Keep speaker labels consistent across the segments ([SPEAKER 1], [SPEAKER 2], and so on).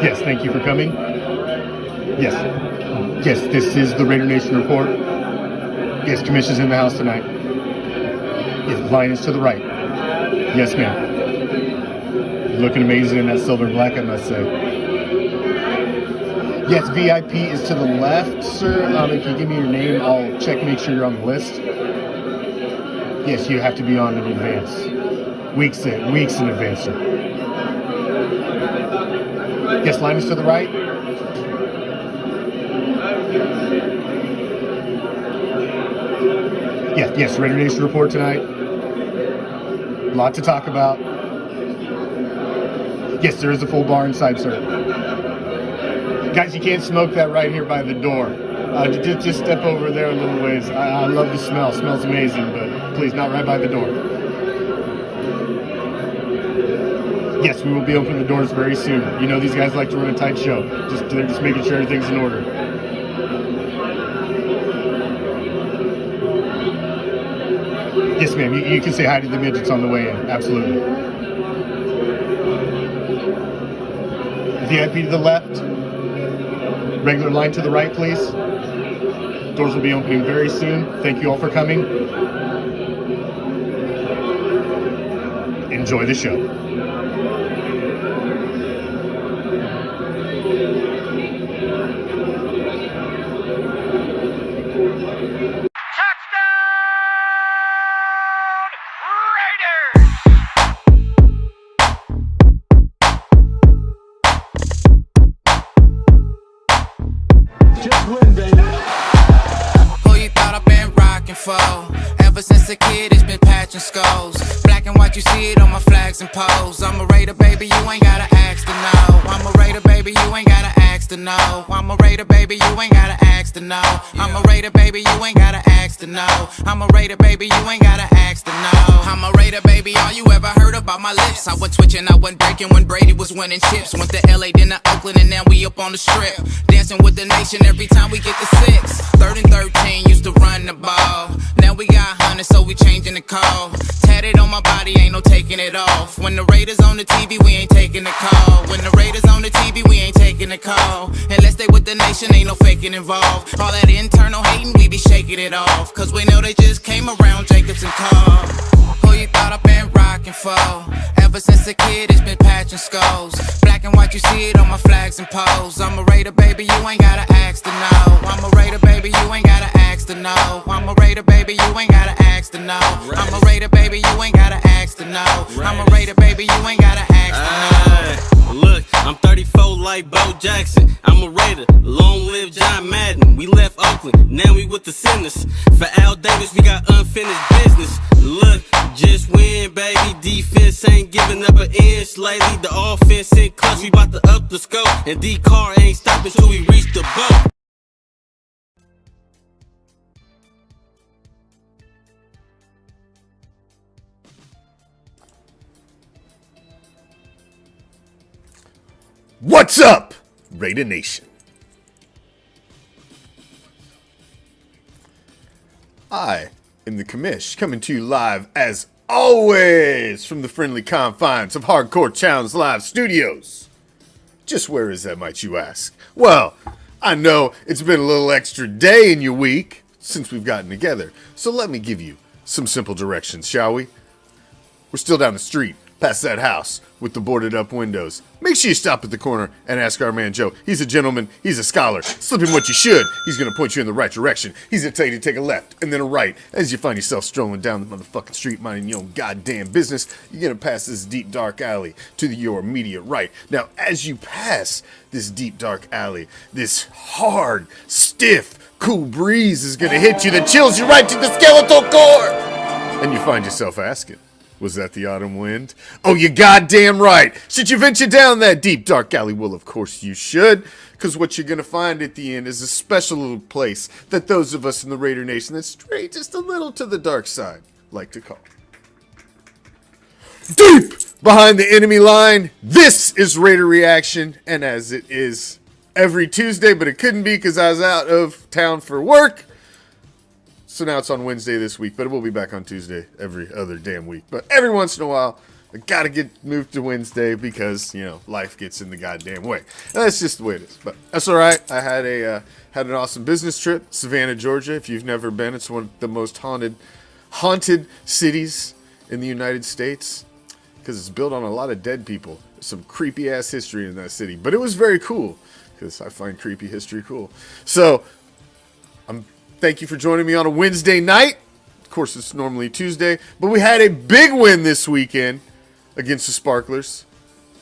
[SPEAKER 1] Yes, thank you for coming. Yes. Yes, this is the Raider Nation report. Yes, Commish is in the house tonight. Yes, line is to the right. Yes, ma'am. Looking amazing in that silver and black, I must say. Yes, VIP is to the left, sir. If you give me your name, I'll check, make sure you're on the list. Yes, you have to be on in advance. Weeks in advance, sir. Yes, line is to the right. Yes, Raider Nation report tonight. A lot to talk about. Yes, there is a full bar inside, sir. Guys, you can't smoke that right here by the door. Just step over there a little ways. I love the smell. Smells amazing, but please, not right by the door. Yes, we will be opening the doors very soon. You know, these guys like to run a tight show. They're just making sure everything's in order. Yes, ma'am. You can say hi to the midgets on the way in. Absolutely. VIP to the left. Regular line to the right, please. Doors will be opening very soon. Thank you all for coming. Enjoy the show.
[SPEAKER 2] Ever since a kid, it's been patching skulls. Black and white, you see it on my flags and poles. I'm a Raider, baby, you ain't gotta ask to know. I'm a Raider, baby, you ain't gotta ask to know. I'm a Raider, baby, you ain't gotta ask to know. I'm a Raider, baby, you ain't gotta ask to know. I'm a Raider, baby, you ain't gotta ask to know. I'm a Raider, baby, all you ever heard about my lips. I was twitching, I wasn't breaking when Brady was winning chips. Went to LA, then to Oakland, and now we up on the strip. Dancing with the nation every time we get to 6. 3rd and 13 used to run the ball. Now we got 100, so we changing the call. Tatted on my body, ain't no taking it off. When the Raiders on the TV, we ain't taking the call. When the Raiders on the TV, we ain't taking the call. Unless they with the nation, ain't no faking involved. All that internal hating, we be shaking it off. Cause we know they just came around Jacobs and Carl. Who you thought I've been rocking for? Ever since a kid, it's been patching skulls. Black and white, you see it on my flags and poles. I'm a Raider, baby, you ain't gotta ask to know. I'm a Raider, baby, you ain't gotta ask to know. I'm a Raider, baby, you ain't gotta ask to know. I'm a Raider, baby, you ain't gotta ask to know. I'm a Raider, baby, you ain't gotta ask to know.
[SPEAKER 3] Look, I'm 34 like Bo Jackson. I'm a Raider, long live John Madden. We left Oakland, now we with the Sinners. For Al Davis, we got unfinished business. Look, just win, baby. Defense ain't giving up an inch lately. The offense in clutch, we bout to up the scope. And D-Car ain't stopping till we reach the boat.
[SPEAKER 4] What's up, Raider Nation? I am the Commish, coming to you live as always from the friendly confines of Hardcore Challenge Live Studios. Just where is that, might you ask? Well, I know it's been a little extra day in your week since we've gotten together, so let me give you some simple directions, shall we? We're still down the street, past that house with the boarded up windows. Make sure you stop at the corner and ask our man Joe. He's a gentleman, he's a scholar. Slip him what you should. He's gonna point you in the right direction. He's gonna tell you to take a left and then a right. As you find yourself strolling down the motherfucking street minding your own goddamn business, you're gonna pass this deep dark alley to your immediate right. Now, as you pass this deep dark alley, this hard, stiff, cool breeze is gonna hit you that chills you right to the skeletal core. And you find yourself asking, was that the autumn wind? Oh, you goddamn right. Should you venture down that deep, dark alley? Well, of course you should. Because what you're going to find at the end is a special little place that those of us in the Raider Nation that stray just a little to the dark side like to call deep behind the enemy line. This is Raider Reaction, and as it is every Tuesday, but it couldn't be because I was out of town for work. So now it's on Wednesday this week, but it will be back on Tuesday every other damn week. But every once in a while, I gotta get moved to Wednesday because, you know, life gets in the goddamn way. And that's just the way it is. But that's all right. I had an awesome business trip, Savannah, Georgia. If you've never been, it's one of the most haunted cities in the United States because it's built on a lot of dead people. There's some creepy ass history in that city, but it was very cool because I find creepy history cool. So thank you for joining me on a Wednesday night. Of course, it's normally Tuesday, but we had a big win this weekend against the Sparklers.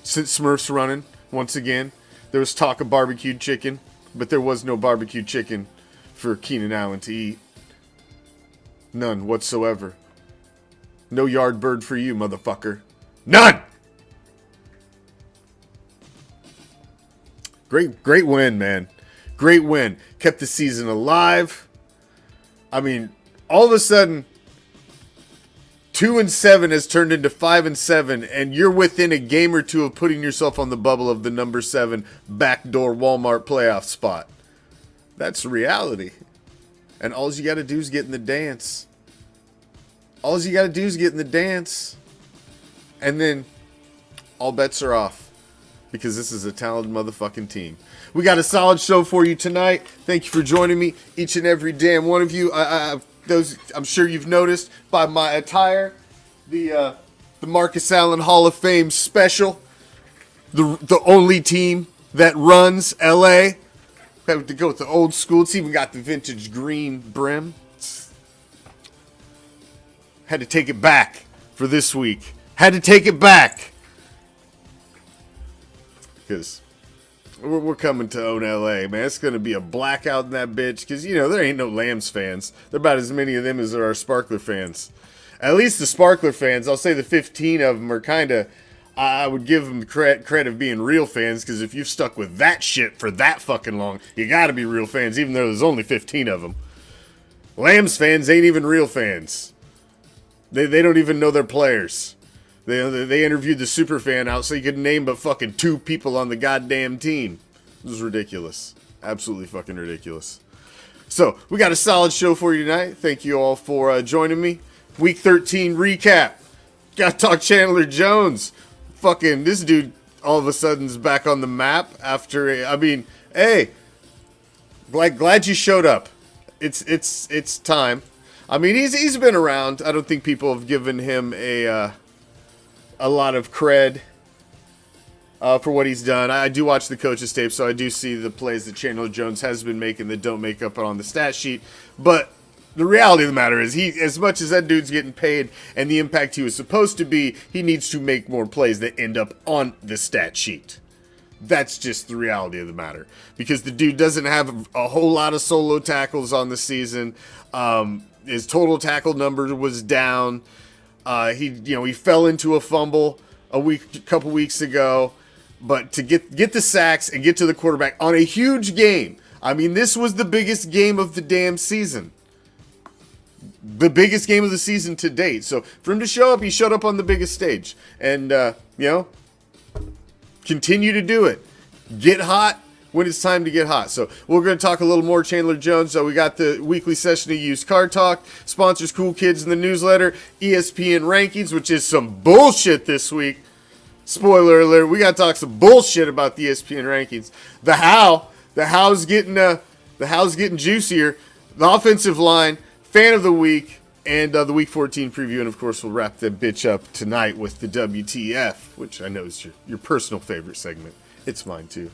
[SPEAKER 4] Since Smurfs running once again, there was talk of barbecued chicken, but there was no barbecued chicken for Keenan Allen to eat. None whatsoever. No yard bird for you, motherfucker. None! Great win, man. Great win. Kept the season alive. I mean, all of a sudden, 2-7 has turned into 5-7, and you're within a game or two of putting yourself on the bubble of the number 7 backdoor Walmart playoff spot. That's reality. And all you got to do is get in the dance. All you got to do is get in the dance. And then all bets are off. Because this is a talented motherfucking team. We got a solid show for you tonight. Thank you for joining me, each and every damn one of you. I'm sure you've noticed by my attire, the Marcus Allen Hall of Fame special, the only team that runs LA. Have to go with the old school. It's even got the vintage green brim. Had to take it back for this week. Had to take it back. Because we're coming to own LA, man. It's going to be a blackout in that bitch. Because, you know, there ain't no Lambs fans. There are about as many of them as there are Sparkler fans. At least the Sparkler fans, I'll say the 15 of them are kind of, I would give them the credit of being real fans. Because if you've stuck with that shit for that fucking long, you got to be real fans, even though there's only 15 of them. Lambs fans ain't even real fans. They don't even know their players. They interviewed the super fan out so you could name but fucking 2 people on the goddamn team. It was ridiculous. Absolutely fucking ridiculous. So, we got a solid show for you tonight. Thank you all for joining me. Week 13 recap. Gotta talk Chandler Jones. Fucking, this dude all of a sudden is back on the map after, hey, glad you showed up. It's time. I mean, he's been around. I don't think people have given him a lot of cred for what he's done. I do watch the coaches tape, so I do see the plays that Chandler Jones has been making that don't make up on the stat sheet. But the reality of the matter is, as much as that dude's getting paid and the impact he was supposed to be, he needs to make more plays that end up on the stat sheet. That's just the reality of the matter. Because the dude doesn't have a whole lot of solo tackles on the season. His total tackle number was down. He fell into a fumble a couple weeks ago, but to get the sacks and get to the quarterback on a huge game. I mean, this was the biggest game of the damn season. The biggest game of the season to date. So for him to show up, he showed up on the biggest stage. And, continue to do it. Get hot when it's time to get hot. So we're going to talk a little more Chandler Jones. So we got the weekly session of Used Car Talk, sponsors Cool Kids in the newsletter, ESPN rankings, which is some bullshit this week. Spoiler alert, we got to talk some bullshit about the ESPN rankings. The how's getting juicier. The offensive line, fan of the week, and the week 14 preview. And of course, we'll wrap that bitch up tonight with the WTF, which I know is your personal favorite segment. It's mine too.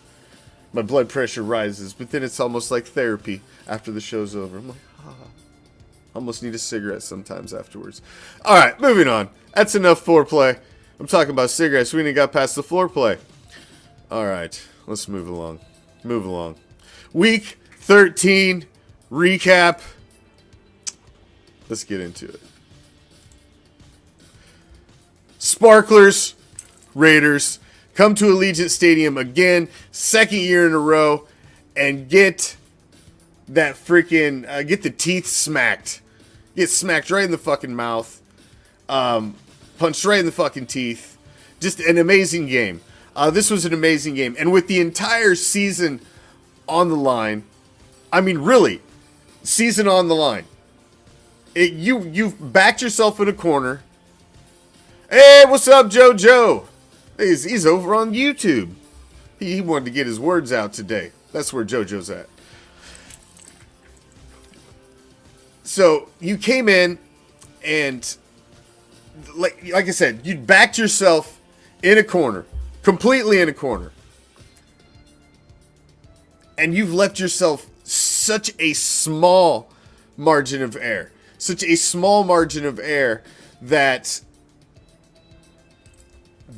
[SPEAKER 4] My blood pressure rises, but then it's almost like therapy after the show's over. I'm like, almost need a cigarette sometimes afterwards. All right, moving on. That's enough foreplay. I'm talking about cigarettes. We ain't got past the foreplay. All right, let's move along. Week 13 recap. Let's get into it. Sparklers, Raiders, come to Allegiant Stadium again, second year in a row, and get that freaking, get the teeth smacked. Get smacked right in the fucking mouth. punched right in the fucking teeth. Just an amazing game. This was an amazing game. And with the entire season on the line, I mean, really, season on the line. You've backed yourself in a corner. Hey, what's up, JoJo? He's over on YouTube. He wanted to get his words out today. That's where JoJo's at. So you came in and, like I said, you backed yourself in a corner, completely in a corner. And you've left yourself such a small margin of error. Such a small margin of error that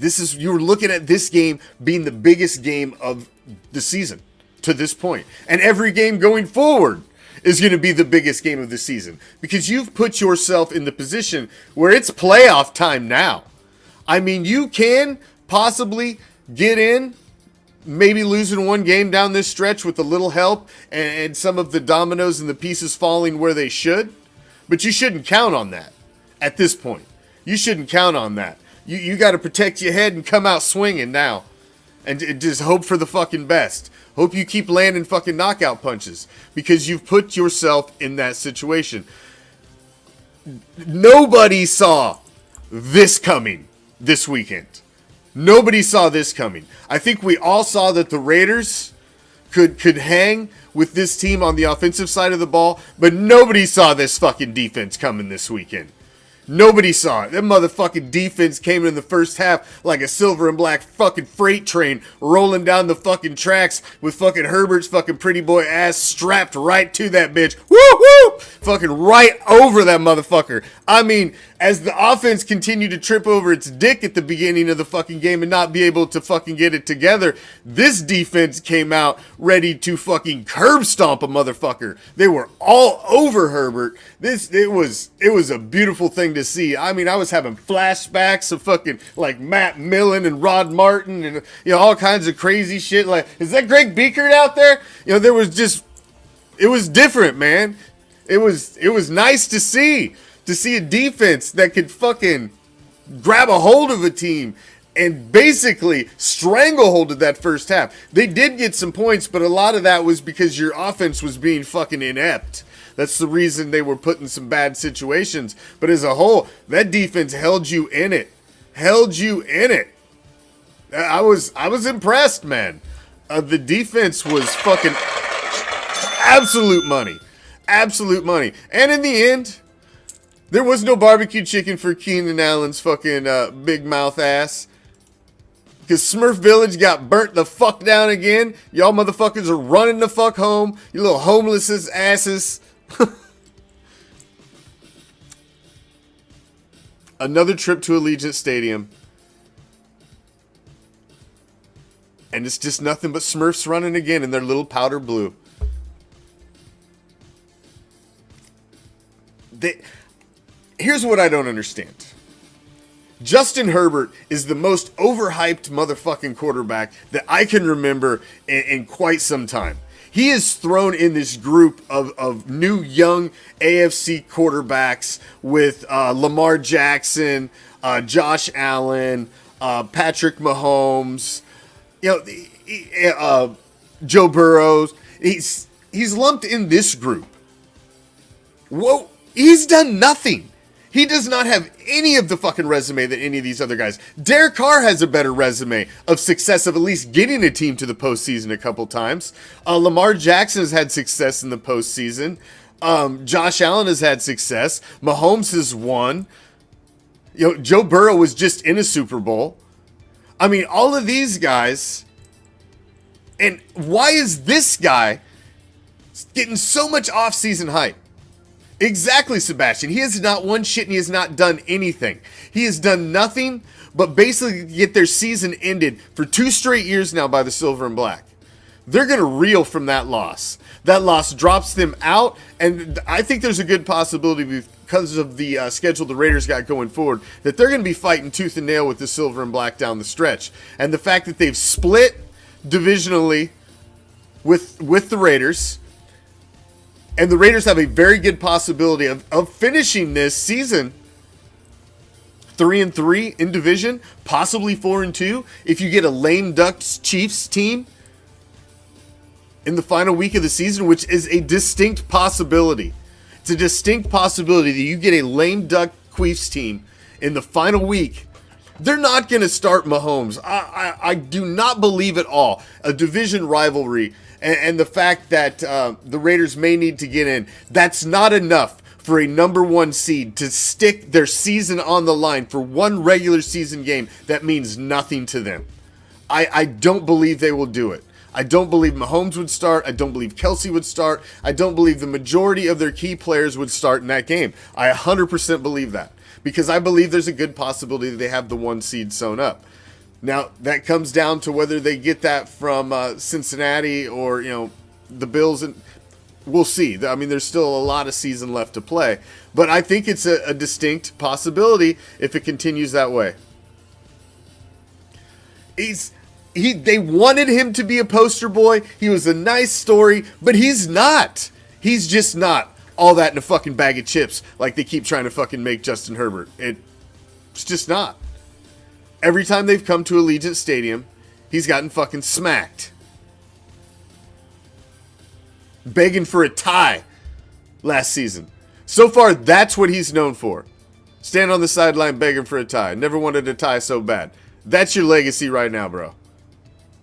[SPEAKER 4] you were looking at this game being the biggest game of the season to this point. And every game going forward is going to be the biggest game of the season. Because you've put yourself in the position where it's playoff time now. I mean, you can possibly get in, maybe losing one game down this stretch with a little help and some of the dominoes and the pieces falling where they should. But you shouldn't count on that at this point. You shouldn't count on that. You got to protect your head and come out swinging now. And just hope for the fucking best. Hope you keep landing fucking knockout punches. Because you've put yourself in that situation. Nobody saw this coming this weekend. Nobody saw this coming. I think we all saw that the Raiders could hang with this team on the offensive side of the ball. But nobody saw this fucking defense coming this weekend. Nobody saw it. That motherfucking defense came in the first half like a silver and black fucking freight train rolling down the fucking tracks with fucking Herbert's fucking pretty boy ass strapped right to that bitch. Woo woo! Fucking right over that motherfucker. I mean, as the offense continued to trip over its dick at the beginning of the fucking game and not be able to fucking get it together, this defense came out ready to fucking curb stomp a motherfucker. They were all over Herbert. It was a beautiful thing to see. I mean, I was having flashbacks of fucking like Matt Millen and Rod Martin and all kinds of crazy shit. Like, is that Greg Beekert out there? There was just, it was different, man. It was nice to see a defense that could fucking grab a hold of a team and basically stranglehold of that first half. They did get some points, but a lot of that was because your offense was being fucking inept. That's the reason they were put in some bad situations. But as a whole, that defense held you in it. Held you in it. I was impressed, man. The defense was fucking absolute money. Absolute money. And in the end, there was no barbecue chicken for Keenan Allen's fucking big mouth ass. Because Smurf Village got burnt the fuck down again. Y'all motherfuckers are running the fuck home. You little homeless asses. Another trip to Allegiant Stadium. And it's just nothing but Smurfs running again in their little powder blue. Here's what I don't understand. Justin Herbert is the most overhyped motherfucking quarterback that I can remember in quite some time. He is thrown in this group of new young AFC quarterbacks with Lamar Jackson, Josh Allen, Patrick Mahomes, Joe Burrow. He's lumped in this group. Whoa, he's done nothing. He does not have any of the fucking resume that any of these other guys. Derek Carr has a better resume of success of at least getting a team to the postseason a couple times. Lamar Jackson has had success in the postseason. Josh Allen has had success. Mahomes has won. Joe Burrow was just in a Super Bowl. I mean, all of these guys. And why is this guy getting so much off-season hype? Exactly, Sebastian. He has not won shit and he has not done anything. He has done nothing but basically get their season ended for 2 straight years now by the Silver and Black. They're going to reel from that loss. That loss drops them out, and I think there's a good possibility because of the schedule the Raiders got going forward that they're going to be fighting tooth and nail with the Silver and Black down the stretch. And the fact that they've split divisionally with the Raiders. And the Raiders have a very good possibility of finishing this season 3-3 in division, possibly 4-2. If you get a lame duck Chiefs team in the final week of the season, which is a distinct possibility. It's a distinct possibility that you get a lame duck Chiefs team in the final week. They're not going to start Mahomes. I do not believe at all. A division rivalry and the fact that the Raiders may need to get in, that's not enough for a number 1 seed to stick their season on the line for one regular season game that means nothing to them. I don't believe they will do it. I don't believe Mahomes would start. I don't believe Kelsey would start. I don't believe the majority of their key players would start in that game. I 100% believe that because I believe there's a good possibility that they have the 1 seed sewn up. Now, that comes down to whether they get that from Cincinnati or, the Bills. And we'll see. I mean, there's still a lot of season left to play. But I think it's a distinct possibility if it continues that way. They wanted him to be a poster boy. He was a nice story, but he's not. He's just not all that in a fucking bag of chips like they keep trying to fucking make Justin Herbert. It's just not. Every time they've come to Allegiant Stadium, he's gotten fucking smacked. Begging for a tie last season. So far, that's what he's known for. Stand on the sideline begging for a tie. Never wanted a tie so bad. That's your legacy right now, bro.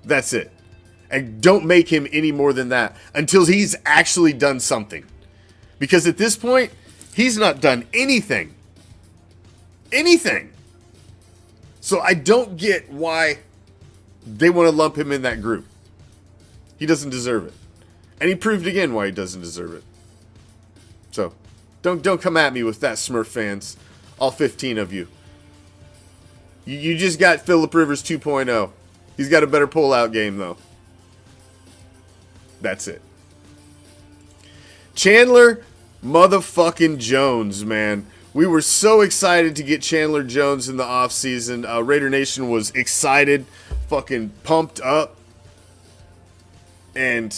[SPEAKER 4] That's it. And don't make him any more than that until he's actually done something. Because at this point, he's not done anything. Anything. So I don't get why they want to lump him in that group. He doesn't deserve it. And he proved again why he doesn't deserve it. So, don't come at me with that, Smurf fans. All 15 of you. You just got Phillip Rivers 2.0. He's got a better pull-out game, though. That's it. Chandler motherfucking Jones, man. We were so excited to get Chandler Jones in the offseason. Raider Nation was excited, fucking pumped up. And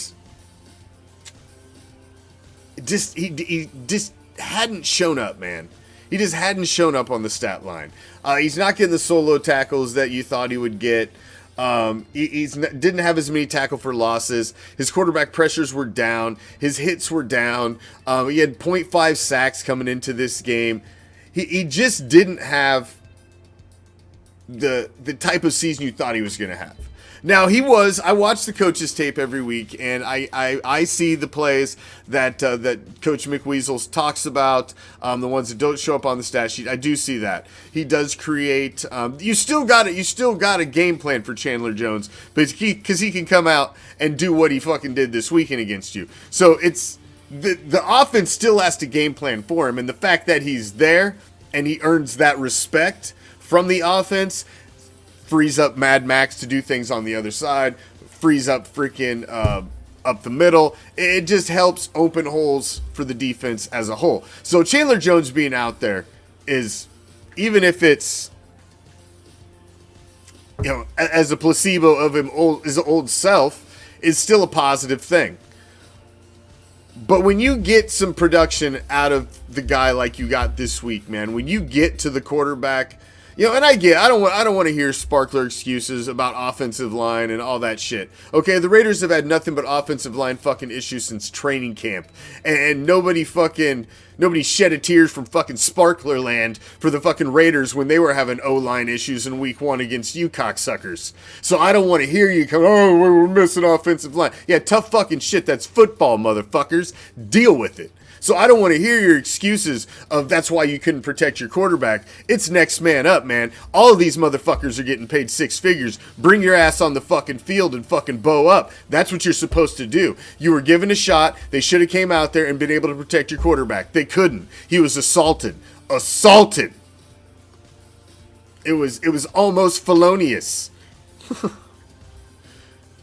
[SPEAKER 4] he just hadn't shown up, man. He just hadn't shown up on the stat line. He's not getting the solo tackles that you thought he would get. Didn't have as many tackle for losses. His quarterback pressures were down. His hits were down. He had 0.5 sacks coming into this game. He just didn't have the type of season you thought he was going to have. Now, I watch the coach's tape every week, and I see the plays that Coach McWeasel talks about, the ones that don't show up on the stat sheet. I do see that. He does create, you still got a game plan for Chandler Jones, because he can come out and do what he fucking did this weekend against you. So it's, the offense still has to game plan for him, and the fact that he's there and he earns that respect from the offense frees up Mad Max to do things on the other side, frees up freaking up the middle. It just helps open holes for the defense as a whole. So Chandler Jones being out there is, even if it's, as a placebo of his old self, is still a positive thing. But when you get some production out of the guy like you got this week, man, when you get to the quarterback, and I don't want to hear sparkler excuses about offensive line and all that shit. Okay, the Raiders have had nothing but offensive line fucking issues since training camp, and nobody shed a tear from fucking Sparkler land for the fucking Raiders when they were having O-line issues in week 1 against you cocksuckers. So I don't want to hear you come, oh, we're missing offensive line. Yeah, tough fucking shit. That's football, motherfuckers. Deal with it. So I don't want to hear your excuses of that's why you couldn't protect your quarterback. It's next man up, man. All of these motherfuckers are getting paid 6 figures. Bring your ass on the fucking field and fucking bow up. That's what you're supposed to do. You were given a shot. They should have came out there and been able to protect your quarterback. They couldn't. He was assaulted. Assaulted. It was almost felonious.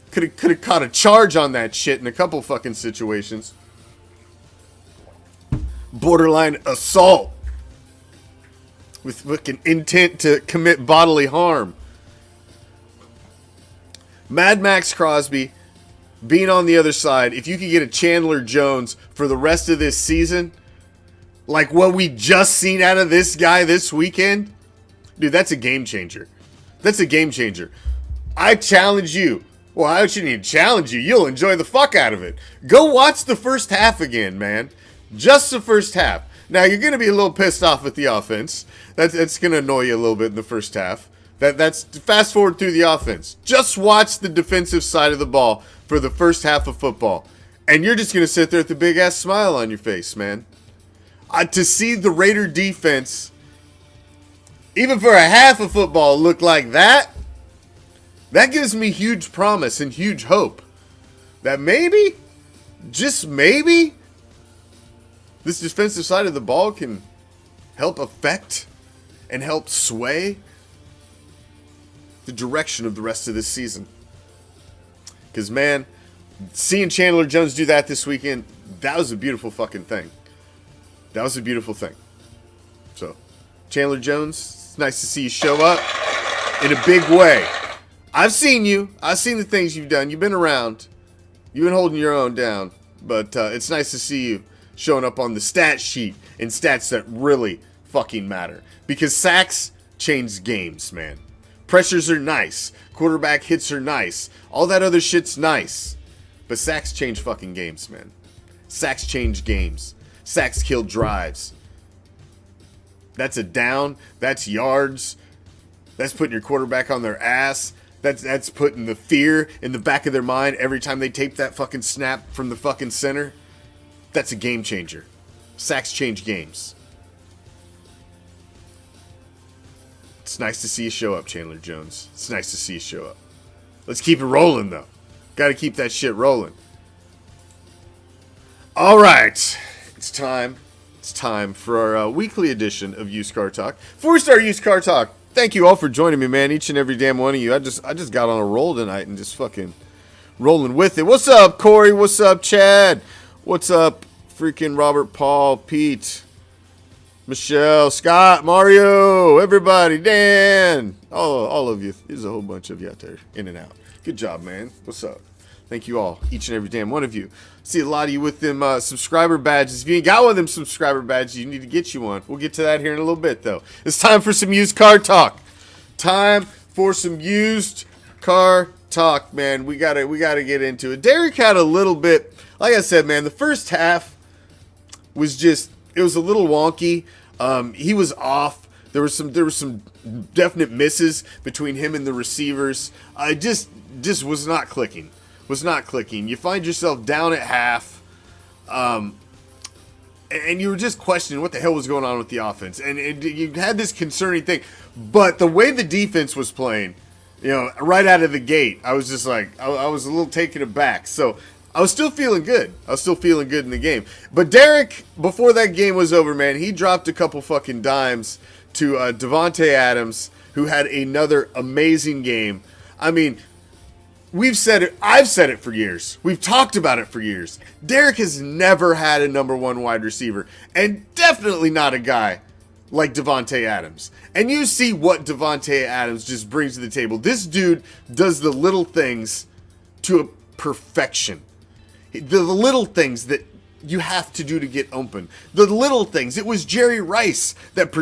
[SPEAKER 4] Could have caught a charge on that shit in a couple fucking situations. Borderline assault with fucking intent to commit bodily harm. Mad Max Crosby being on the other side, if you could get a Chandler Jones for the rest of this season, like what we just seen out of this guy this weekend, Dude, that's a game changer. That's a game changer. I challenge you. Well, I shouldn't even challenge you. You'll enjoy the fuck out of it. Go watch the first half again, man. Just the first half. Now, you're going to be a little pissed off with the offense. That's going to annoy you a little bit in the first half. That's fast forward through the offense. Just watch the defensive side of the ball for the first half of football. And you're just going to sit there with a big-ass smile on your face, man. To see the Raider defense, even for a half of football, look like that, that gives me huge promise and huge hope that maybe, just maybe, this defensive side of the ball can help affect and help sway the direction of the rest of this season. Because, man, seeing Chandler Jones do that this weekend, that was a beautiful fucking thing. That was a beautiful thing. So, Chandler Jones, it's nice to see you show up in a big way. I've seen you. I've seen the things you've done. You've been around. You've been holding your own down. But it's nice to see you showing up on the stat sheet in stats that really fucking matter. Because sacks change games, man. Pressures are nice. Quarterback hits are nice. All that other shit's nice. But sacks change fucking games, man. Sacks change games. Sacks kill drives. That's a down. That's yards. That's putting your quarterback on their ass. That's putting the fear in the back of their mind every time they tape that fucking snap from the fucking center. That's a game changer. Sacks change games. It's nice to see you show up, Chandler Jones. It's nice to see you show up. Let's keep it rolling, though. Got to keep that shit rolling. All right. It's time. It's time for our weekly edition of Used Car Talk. Before we start Used Car Talk, thank you all for joining me, man. Each and every damn one of you. I just got on a roll tonight and just fucking rolling with it. What's up, Corey? What's up, Chad? What's up, freaking Robert, Paul, Pete, Michelle, Scott, Mario, everybody, Dan, all of you. There's a whole bunch of you out there, in and out. Good job, man. What's up? Thank you all, each and every damn one of you. See a lot of you with them subscriber badges. If you ain't got one of them subscriber badges, you need to get you one. We'll get to that here in a little bit, though. It's time for some used car talk. Time for some used car talk, man. We gotta get into it. Derek had a little bit, like I said, man. The first half was just, it was a little wonky. He was off. There were some definite misses between him and the receivers. I just was not clicking. You find yourself down at half, and you were just questioning what the hell was going on with the offense. And you had this concerning thing. But the way the defense was playing, right out of the gate, I was just like, I was a little taken aback. So I was still feeling good. In the game. But Derek, before that game was over, man, he dropped a couple fucking dimes to Davante Adams, who had another amazing game. I mean, we've said it. I've said it for years. We've talked about it for years. Derek has never had a number one wide receiver, and definitely not a guy like Davante Adams. And you see what Davante Adams just brings to the table. This dude does the little things to a perfection. The little things that you have to do to get open. The little things. It was Jerry Rice that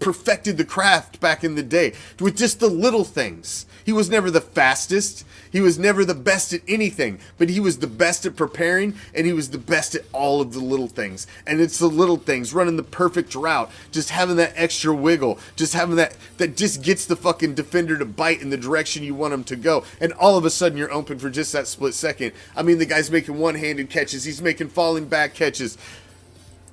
[SPEAKER 4] perfected the craft back in the day with just the little things. He was never the fastest. He was never the best at anything, but he was the best at preparing, and he was the best at all of the little things. And it's the little things, running the perfect route, just having that extra wiggle, just having that just gets the fucking defender to bite in the direction you want him to go. And all of a sudden you're open for just that split second. I mean, the guy's making one-handed catches. He's making falling back catches.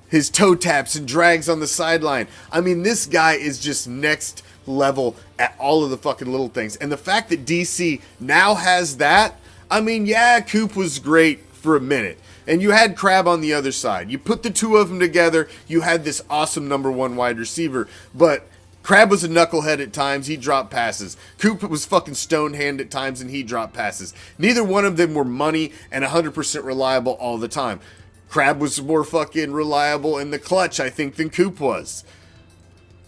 [SPEAKER 4] His toe taps and drags on the sideline. I mean, this guy is just next level at all of the fucking little things. And the fact that DC now has that, I mean, yeah, Coop was great for a minute. And you had Crab on the other side. You put the two of them together, you had this awesome number one wide receiver. But Crab was a knucklehead at times. He dropped passes. Coop was fucking stonehand at times, and he dropped passes. Neither one of them were money and 100% reliable all the time. Crab was more fucking reliable in the clutch, I think, than Coop was.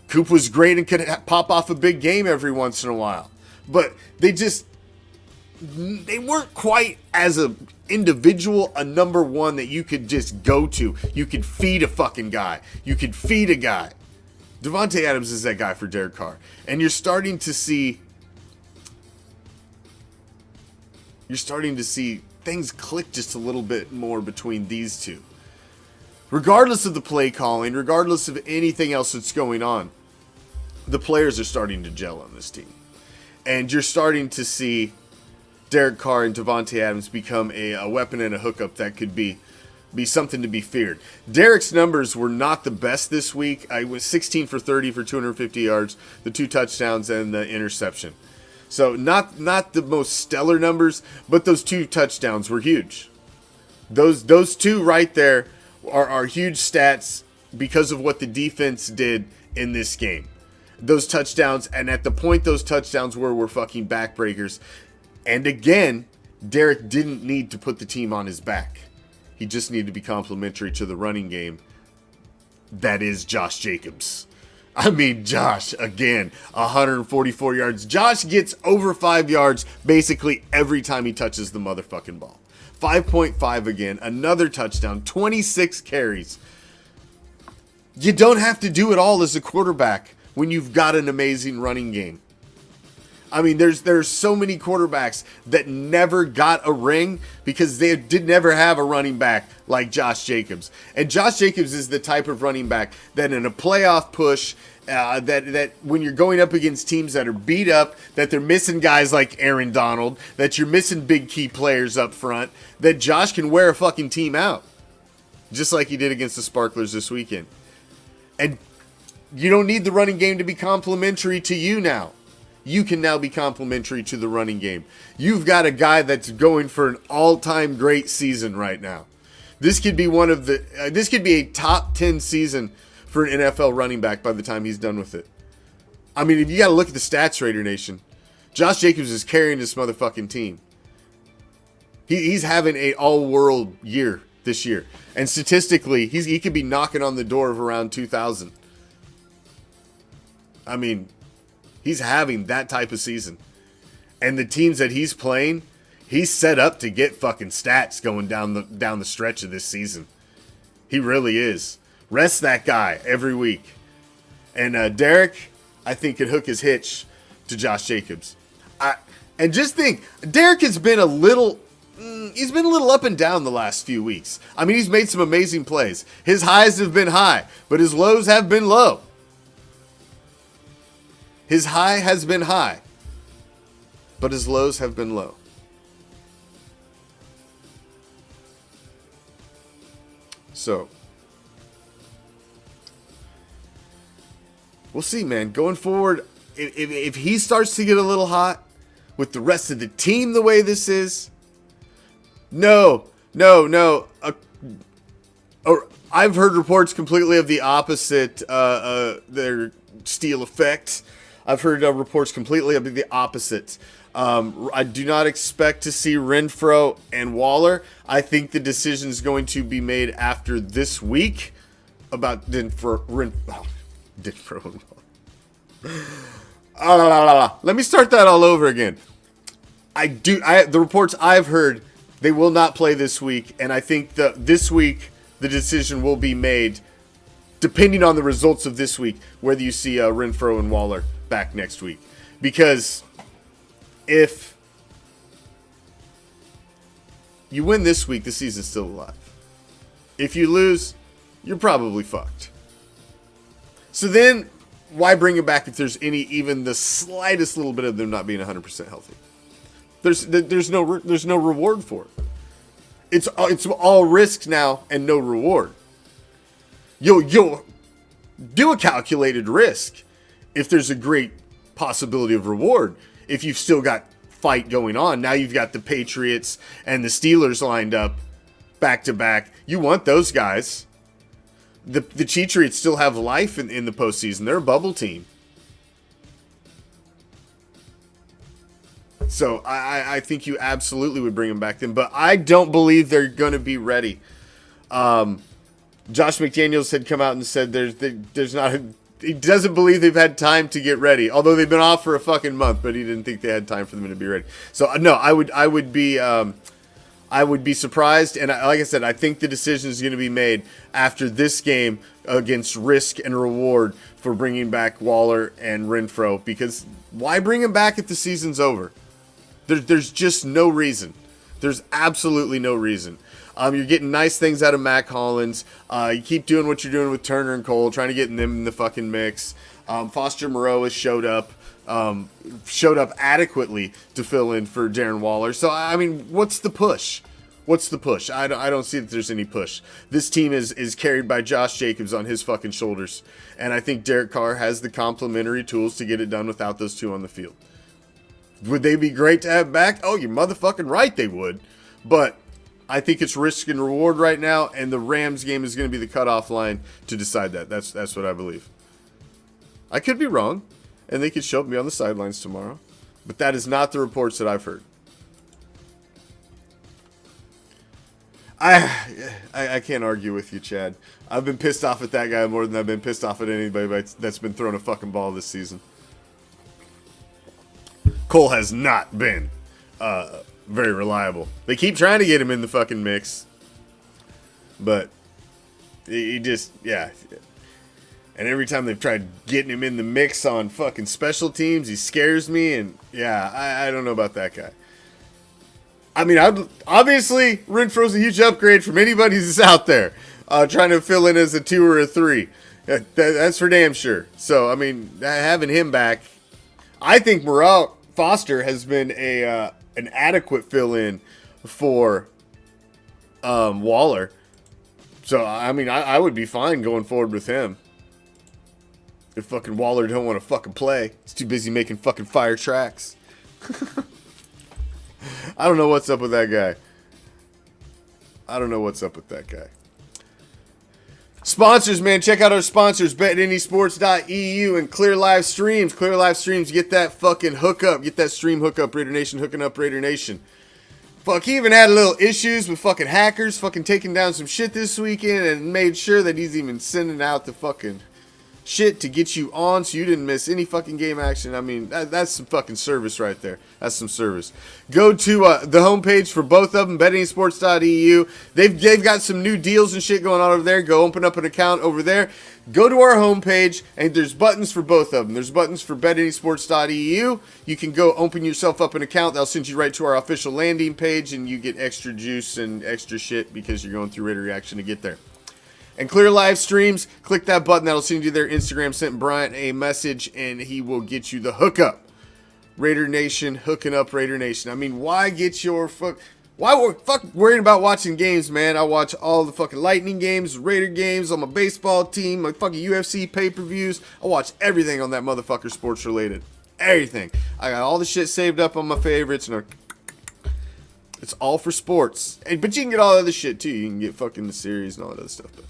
[SPEAKER 4] Coop was great and could pop off a big game every once in a while. But they weren't quite as a individual, a number one that you could just go to. You could feed a fucking guy. You could feed a guy. Devontae Adams is that guy for Derek Carr. And you're starting to see things click just a little bit more between these two. Regardless of the play calling, regardless of anything else that's going on, the players are starting to gel on this team. And you're starting to see Derek Carr and Devontae Adams become a weapon and a hookup that could be something to be feared. Derek's numbers were not the best this week. I was 16 for 30 for 250 yards, the 2 touchdowns and the interception. So not the most stellar numbers, but those 2 touchdowns were huge. Those 2 right there are huge stats because of what the defense did in this game. Those touchdowns, and at the point those touchdowns were fucking backbreakers. And again, Derek didn't need to put the team on his back. He just needed to be complimentary to the running game. That is Josh Jacobs. I mean, Josh, again, 144 yards. Josh gets over 5 yards basically every time he touches the motherfucking ball. 5.5 again, another touchdown, 26 carries. You don't have to do it all as a quarterback when you've got an amazing running game. I mean, there's so many quarterbacks that never got a ring because they did never have a running back like Josh Jacobs. And Josh Jacobs is the type of running back that in a playoff push, that when you're going up against teams that are beat up, that they're missing guys like Aaron Donald, that you're missing big key players up front, that Josh can wear a fucking team out. Just like he did against the Sparklers this weekend. And you don't need the running game to be complimentary to you now. You can now be complimentary to the running game. You've got a guy that's going for an all-time great season right now. This could be this could be a top 10 season for an NFL running back by the time he's done with it. I mean, if you got to look at the stats, Raider Nation, Josh Jacobs is carrying this motherfucking team. He's having an all-world year this year. And statistically, he could be knocking on the door of around 2,000. I mean, he's having that type of season. And the teams that he's playing, he's set up to get fucking stats going down the stretch of this season. He really is. Rest that guy every week. And Derek, I think, could hook his hitch to Josh Jacobs. And just think, Derek has been a little up and down the last few weeks. I mean, he's made some amazing plays. His highs have been high, but his lows have been low. His high has been high, but his lows have been low. So, we'll see, man. Going forward, if he starts to get a little hot with the rest of the team the way this is, no. I've heard reports completely of the opposite, their Steele effect. I've heard reports completely of the opposite. I do not expect to see Renfrow and Waller. I think the decision is going to be made after this week about Renfrow and Waller. Let me start that all over again. The reports I've heard, they will not play this week, and I think this week the decision will be made depending on the results of this week, whether you see Renfrow and Waller back next week. Because if you win this week, the season's still alive. If you lose, you're probably fucked. So then, why bring it back if there's even the slightest little bit of them not being 100% healthy? There's no reward for it. It's all risk now and no reward. You'll do a calculated risk if there's a great possibility of reward. If you've still got fight going on, now you've got the Patriots and the Steelers lined up back to back. You want those guys. The Patriots still have life in the postseason. They're a bubble team. So I think you absolutely would bring them back then, but I don't believe they're going to be ready. Josh McDaniels had come out and said he doesn't believe they've had time to get ready, although they've been off for a fucking month, but he didn't think they had time for them to be ready. So no, I would be surprised, and like I said, I think the decision is going to be made after this game against risk and reward for bringing back Waller and Renfro, because why bring him back if the season's over? There's just no reason. There's absolutely no reason. You're getting nice things out of Mac Hollins. You keep doing what you're doing with Turner and Cole, trying to get them in the fucking mix. Foster Moreau has showed up adequately to fill in for Darren Waller. So, I mean, what's the push? What's the push? I don't see that there's any push. This team is carried by Josh Jacobs on his fucking shoulders. And I think Derek Carr has the complementary tools to get it done without those two on the field. Would they be great to have back? Oh, you're motherfucking right they would. But I think it's risk and reward right now, and the Rams game is going to be the cutoff line to decide that. That's what I believe. I could be wrong, and they could show me on the sidelines tomorrow. But that is not the reports that I've heard. I can't argue with you, Chad. I've been pissed off at that guy more than I've been pissed off at anybody that's been throwing a fucking ball this season. Cole has not been very reliable. They keep trying to get him in the fucking mix, but he just, yeah. And every time they've tried getting him in the mix on fucking special teams, he scares me, and yeah, I don't know about that guy. I mean, obviously, Renfro's a huge upgrade from anybody who's out there trying to fill in as a 2 or a 3. That's for damn sure. So, I mean, having him back, I think Foster has been an adequate fill-in for Waller. So, I mean, I would be fine going forward with him. If fucking Waller don't want to fucking play. He's too busy making fucking fire tracks. I don't know what's up with that guy. Sponsors, man. Check out our sponsors. BetAnySports.eu and Clear Live Streams. Clear Live Streams. Get that fucking hookup. Get that stream hookup, Raider Nation. Hooking up Raider Nation. Fuck, he even had a little issues with fucking hackers fucking taking down some shit this weekend and made sure that he's even sending out the fucking shit to get you on so you didn't miss any fucking game action. I mean, that's some fucking service right there. That's some service. Go to the homepage for both of them, BetAnySports.eu. They've got some new deals and shit going on over there. Go open up an account over there. Go to our homepage, and there's buttons for both of them. There's buttons for BetAnySports.eu. You can go open yourself up an account. They'll send you right to our official landing page, and you get extra juice and extra shit because you're going through Raider Reaction to get there. And Clear Live Streams, click that button. That'll send you their Instagram. Sent Bryant a message, and he will get you the hookup. Raider Nation, hooking up Raider Nation. I mean, why get your why worrying about watching games, man? I watch all the fucking Lightning games, Raider games, on my baseball team, my fucking UFC pay-per-views. I watch everything on that motherfucker sports related. Everything. I got all the shit saved up on my favorites, and it's all for sports. But you can get all other shit too. You can get fucking the series and all that other stuff. But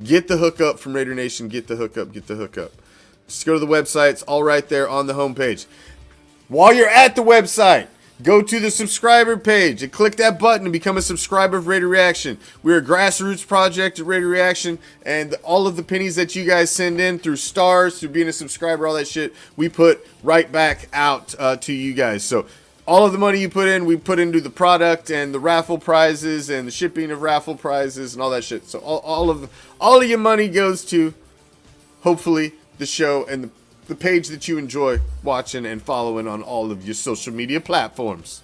[SPEAKER 4] get the hookup from Raider Nation. Get the hookup. Get the hookup. Just go to the website. It's all right there on the homepage. While you're at the website, go to the subscriber page and click that button and become a subscriber of Raider Reaction. We're a grassroots project at Raider Reaction, and all of the pennies that you guys send in through stars, through being a subscriber, all that shit, we put right back out to you guys. So all of the money you put in, we put into the product and the raffle prizes and the shipping of raffle prizes and all that shit. So all of your money goes to, hopefully, the show and the page that you enjoy watching and following on all of your social media platforms.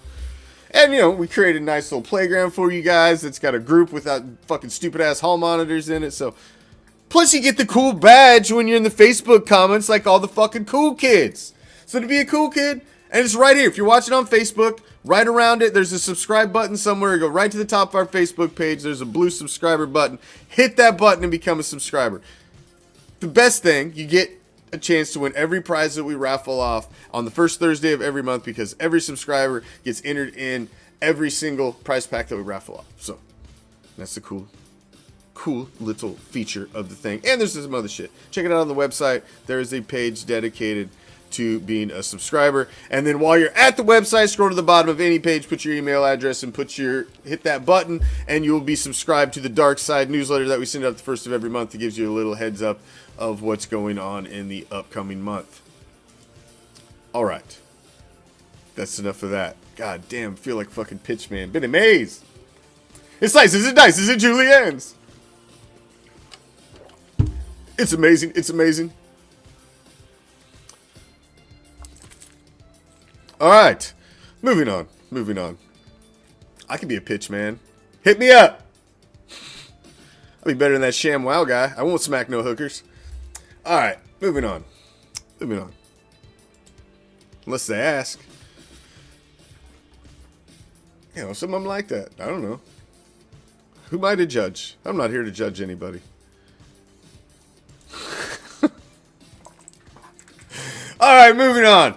[SPEAKER 4] And, you know, we created a nice little playground for you guys that's got a group without fucking stupid-ass hall monitors in it. So, plus you get the cool badge when you're in the Facebook comments like all the fucking cool kids. So to be a cool kid, and it's right here. If you're watching on Facebook, right around it, there's a subscribe button somewhere. Go right to the top of our Facebook page. There's a blue subscriber button. Hit that button and become a subscriber. The best thing, you get a chance to win every prize that we raffle off on the first Thursday of every month, because every subscriber gets entered in every single prize pack that we raffle off. So that's the cool little feature of the thing. And there's some other shit. Check it out on the website. There is a page dedicated to being a subscriber. And then while you're at the website, scroll to the bottom of any page, put your email address and hit that button, and you'll be subscribed to the Dark Side newsletter that we send out the first of every month. That gives you a little heads up of what's going on in the upcoming month. All right. That's enough of that. God damn, I feel like fucking Pitchman. Been amazed. It's nice. Is it nice? Is it Julienne's? It's amazing. It's amazing. All right. Moving on. I could be a pitch man. Hit me up. I'll be better than that ShamWow guy. I won't smack no hookers. All right. Moving on. Unless they ask. You know, some of them like that. I don't know. Who am I to judge? I'm not here to judge anybody. All right, moving on.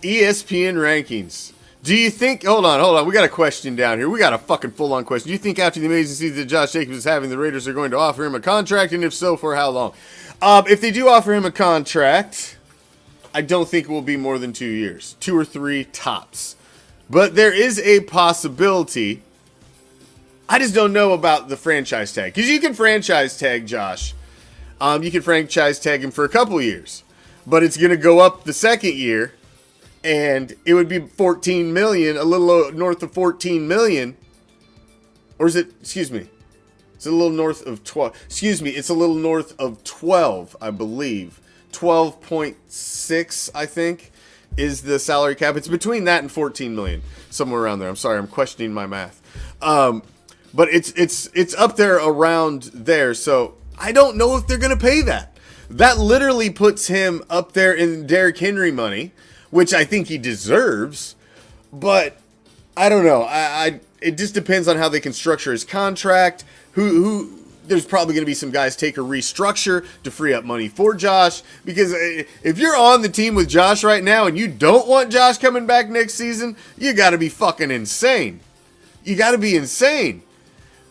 [SPEAKER 4] ESPN rankings. Do you think... Hold on. We got a question down here. We got a fucking full-on question. Do you think after the amazing season that Josh Jacobs is having, the Raiders are going to offer him a contract? And if so, for how long? If they do offer him a contract, I don't think it will be more than 2 years. 2 or 3 tops. But there is a possibility. I just don't know about the franchise tag. Because you can franchise tag Josh. You can franchise tag him for a couple years. But it's going to go up the second year. And it would be 14 million, a little north of 14 million. Or is it, excuse me. It's a little north of 12. Excuse me, it's a little north of 12, I believe. 12.6, I think, is the salary cap. It's between that and 14 million. Somewhere around there. I'm sorry, I'm questioning my math. But it's up there around there. So I don't know if they're going to pay that. That literally puts him up there in Derrick Henry money, which I think he deserves, but I don't know. It just depends on how they can structure his contract. There's probably going to be some guys take a restructure to free up money for Josh, because if you're on the team with Josh right now and you don't want Josh coming back next season, you got to be fucking insane. You got to be insane.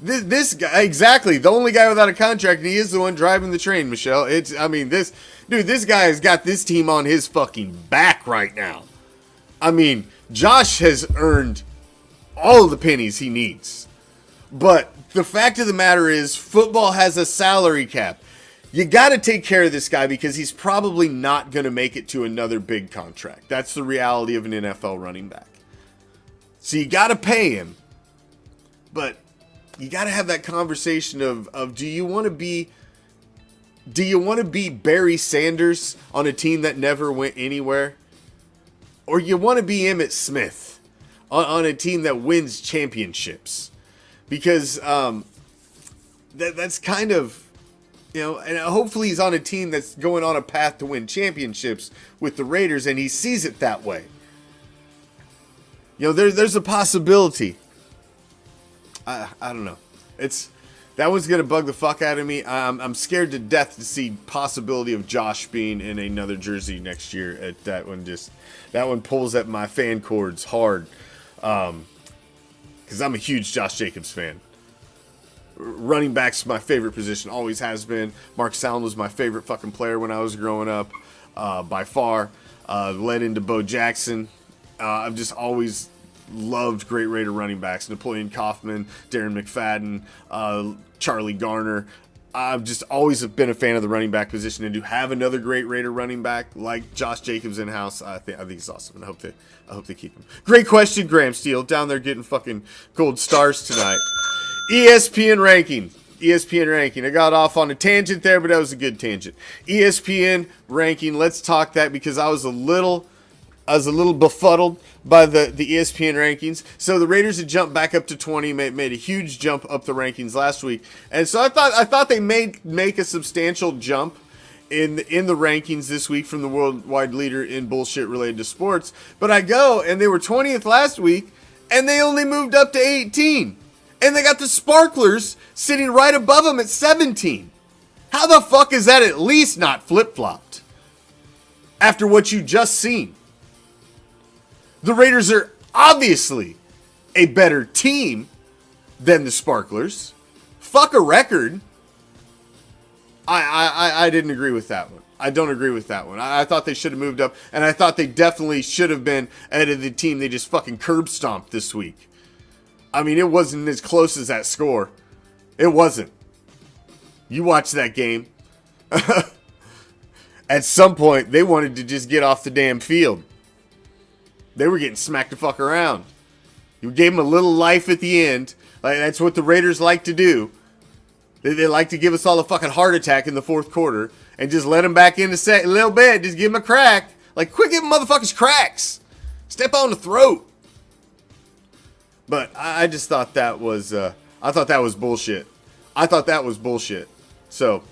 [SPEAKER 4] This guy, exactly, the only guy without a contract, and he is the one driving the train, Michelle. This guy has got this team on his fucking back right now. I mean, Josh has earned all the pennies he needs. But the fact of the matter is, football has a salary cap. You got to take care of this guy because he's probably not going to make it to another big contract. That's the reality of an NFL running back. So you got to pay him. But you got to have that conversation of do you want to be Barry Sanders on a team that never went anywhere? Or you want to be Emmitt Smith on a team that wins championships? Because that's kind of, you know, and hopefully he's on a team that's going on a path to win championships with the Raiders, and he sees it that way. You know, there's a possibility. I don't know. That one's gonna bug the fuck out of me. I'm scared to death to see possibility of Josh being in another jersey next year. That one pulls at my fan cords hard, because I'm a huge Josh Jacobs fan. Running back's my favorite position, always has been. Mark Allen was my favorite fucking player when I was growing up, by far. Led into Bo Jackson. I've just always loved great Raider running backs. Napoleon Kaufman, Darren McFadden, Charlie Garner. I've just always been a fan of the running back position, and to have another great Raider running back like Josh Jacobs in house, I think it's awesome, and I hope they keep him. Great question, Graham Steele, down there getting fucking gold stars tonight. ESPN ranking. I got off on a tangent there, but that was a good tangent. ESPN ranking. Let's talk that, because I was a little befuddled by the ESPN rankings. So the Raiders had jumped back up to 20, made a huge jump up the rankings last week, and so I thought they make a substantial jump in the rankings this week from the worldwide leader in bullshit related to sports. But I go, and they were 20th last week, and they only moved up to 18, and they got the Sparklers sitting right above them at 17. How the fuck is that at least not flip-flopped after what you just seen? The Raiders are obviously a better team than the Sparklers. Fuck a record. I didn't agree with that one. I don't agree with that one. I thought they should have moved up, and I thought they definitely should have been ahead of the team they just fucking curb stomped this week. I mean, it wasn't as close as that score. It wasn't. You watched that game. At some point, they wanted to just get off the damn field. They were getting smacked the fuck around. You gave them a little life at the end. Like, that's what the Raiders like to do. They like to give us all a fucking heart attack in the fourth quarter and just let them back in a little bit. Just give them a crack. Like, quit giving motherfuckers cracks. Step on the throat. But I just thought that was, bullshit. I thought that was bullshit. So,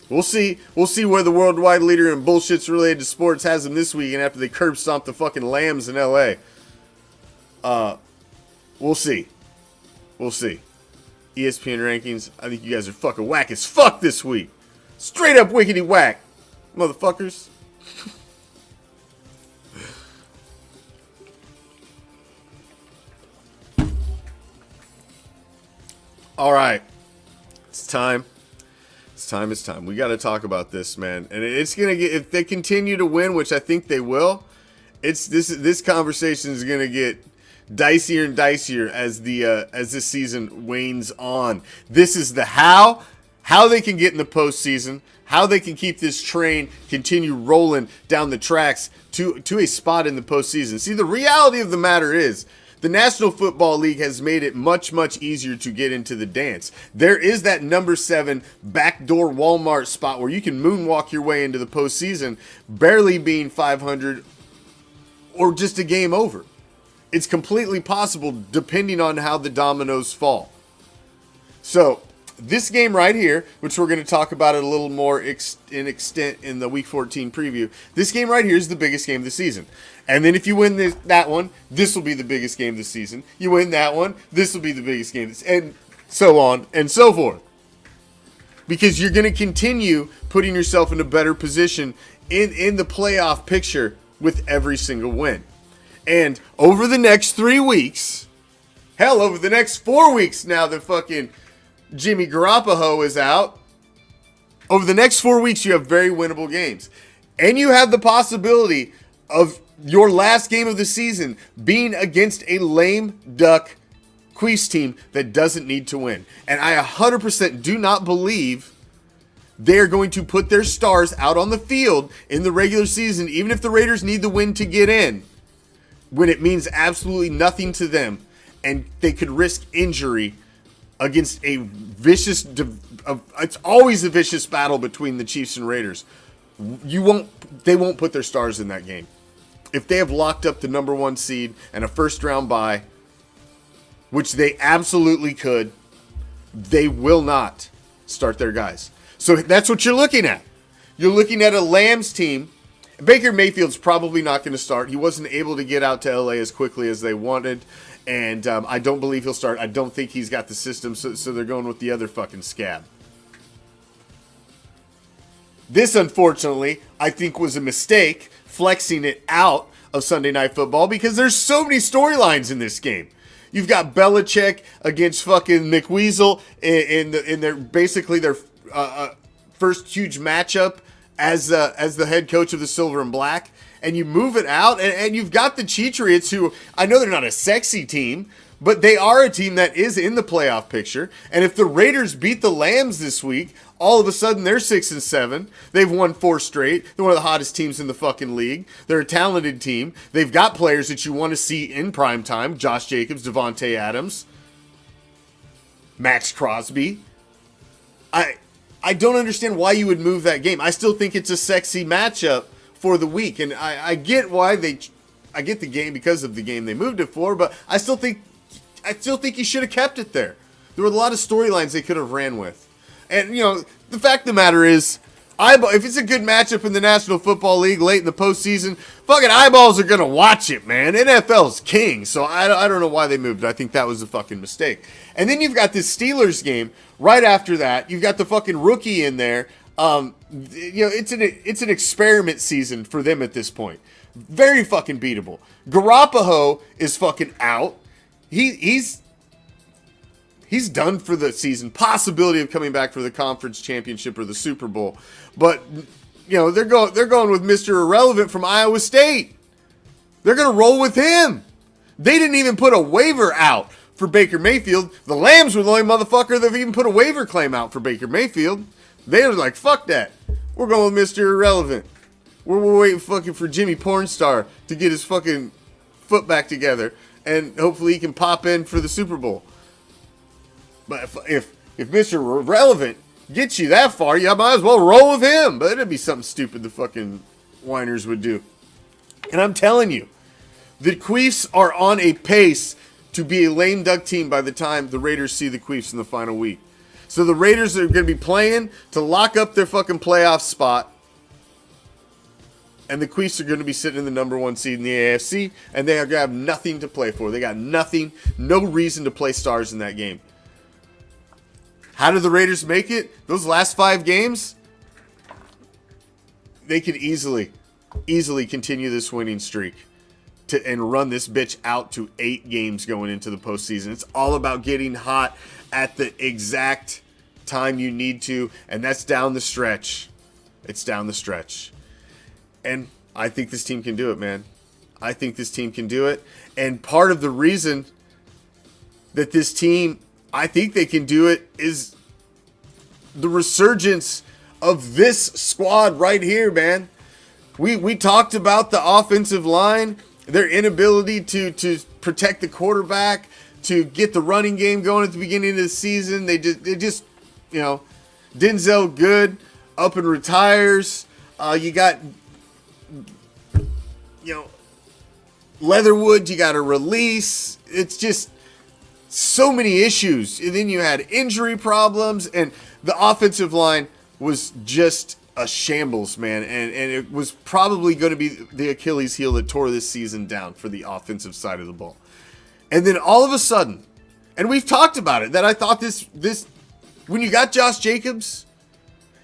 [SPEAKER 4] we'll see. We'll see where the worldwide leader in bullshits related to sports has them this weekend after they curb stomped the fucking Lambs in L.A. We'll see. We'll see. ESPN rankings, I think you guys are fucking whack as fuck this week. Straight up wickety whack, motherfuckers. All right. It's time. It's time. We got to talk about this, man. And it's going to get, if they continue to win, which I think they will, this conversation is going to get dicier and dicier as this season wanes on. This is the how they can get in the postseason, how they can keep this train continue rolling down the tracks to a spot in the postseason. See, the reality of the matter is the National Football League has made it much, much easier to get into the dance. There is that number 7 backdoor Walmart spot where you can moonwalk your way into the postseason, barely being 500 or just a game over. It's completely possible depending on how the dominoes fall. So, this game right here, which we're going to talk about it a little more in extent in the Week 14 preview, this game right here is the biggest game of the season. And then if you win that one, this will be the biggest game of the season. You win that one, this will be the biggest game, and so on and so forth. Because you're going to continue putting yourself in a better position in the playoff picture with every single win. And over the next 3 weeks, hell, over the next 4 weeks now that fucking Jimmy Garoppolo is out, over the next 4 weeks you have very winnable games. And you have the possibility of your last game of the season being against a lame duck Queefs team that doesn't need to win. And I 100% do not believe they're going to put their stars out on the field in the regular season, even if the Raiders need the win to get in, when it means absolutely nothing to them and they could risk injury against a vicious, it's always a vicious battle between the Chiefs and Raiders. They won't put their stars in that game. If they have locked up the number 1 seed and a first round bye, which they absolutely could, they will not start their guys. So that's what you're looking at. You're looking at a Lambs team. Baker Mayfield's probably not going to start. He wasn't able to get out to LA as quickly as they wanted. And I don't believe he'll start. I don't think he's got the system, so they're going with the other fucking scab. This, unfortunately, I think was a mistake, flexing it out of Sunday Night Football, because there's so many storylines in this game. You've got Belichick against fucking McWeasel in their basically their first huge matchup as the head coach of the Silver and Black. And you move it out, and you've got the Cheatriots, who, I know they're not a sexy team, but they are a team that is in the playoff picture. And if the Raiders beat the Lambs this week, all of a sudden they're 6-7. They've won 4 straight. They're one of the hottest teams in the fucking league. They're a talented team. They've got players that you want to see in prime time. Josh Jacobs, Devontae Adams, Max Crosby. I don't understand why you would move that game. I still think it's a sexy matchup for the week, and I get why I get the game because of the game they moved it for, but I still think you should have kept it there. There were a lot of storylines they could have ran with. And, the fact of the matter is, if it's a good matchup in the National Football League late in the postseason, fucking eyeballs are going to watch it, man. NFL's king, so I don't know why they moved it. I think that was a fucking mistake. And then you've got this Steelers game right after that. You've got the fucking rookie in there. It's an experiment season for them at this point. Very fucking beatable. Garoppolo is fucking out. He's done for the season. Possibility of coming back for the conference championship or the Super Bowl, but they're going with Mr. Irrelevant from Iowa State. They're gonna roll with him. They didn't even put a waiver out for Baker Mayfield. The Lambs were the only motherfucker that even put a waiver claim out for Baker Mayfield. They were like, fuck that. We're going with Mr. Irrelevant. We're waiting fucking for Jimmy Pornstar to get his fucking foot back together, and hopefully he can pop in for the Super Bowl. But If Mr. Relevant gets you that far, you might as well roll with him. But it'd be something stupid the fucking whiners would do. And I'm telling you, the Queefs are on a pace to be a lame duck team by the time the Raiders see the Queefs in the final week. So the Raiders are going to be playing to lock up their fucking playoff spot. And the Queefs are going to be sitting in the number 1 seed in the AFC. And they are going to have nothing to play for. They got nothing, no reason to play stars in that game. How did the Raiders make it? Those last 5 games, they could easily continue this winning streak and run this bitch out to 8 games going into the postseason. It's all about getting hot at the exact time you need to, and that's down the stretch. It's down the stretch. And I think this team can do it, man. I think this team can do it. And part of the reason that this team, I think they can do it, is the resurgence of this squad right here, man. We talked about the offensive line, their inability to protect the quarterback, to get the running game going at the beginning of the season. They just you know, Denzel Good up and retires. You got, you know, Leatherwood, you got to release. It's just so many issues. And then you had injury problems, and the offensive line was just a shambles, man. And it was probably going to be the Achilles heel that tore this season down for the offensive side of the ball. And then all of a sudden, and we've talked about it, that I thought this when you got Josh Jacobs,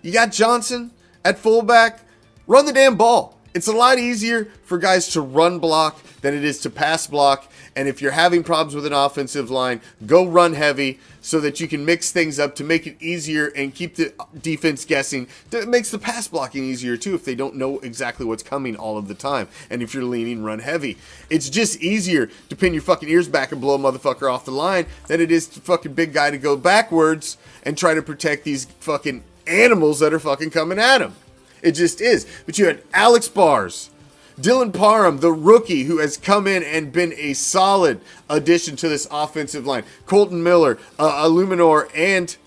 [SPEAKER 4] you got Johnson at fullback, run the damn ball. It's a lot easier for guys to run block than it is to pass block. And if you're having problems with an offensive line, go run heavy so that you can mix things up to make it easier and keep the defense guessing. That makes the pass blocking easier too if they don't know exactly what's coming all of the time. And if you're leaning, run heavy. It's just easier to pin your fucking ears back and blow a motherfucker off the line than it is to fucking big guy to go backwards and try to protect these fucking animals that are fucking coming at him. It just is. But you had Alex Bars, Dylan Parham, the rookie who has come in and been a solid addition to this offensive line. Colton Miller, Illuminor, and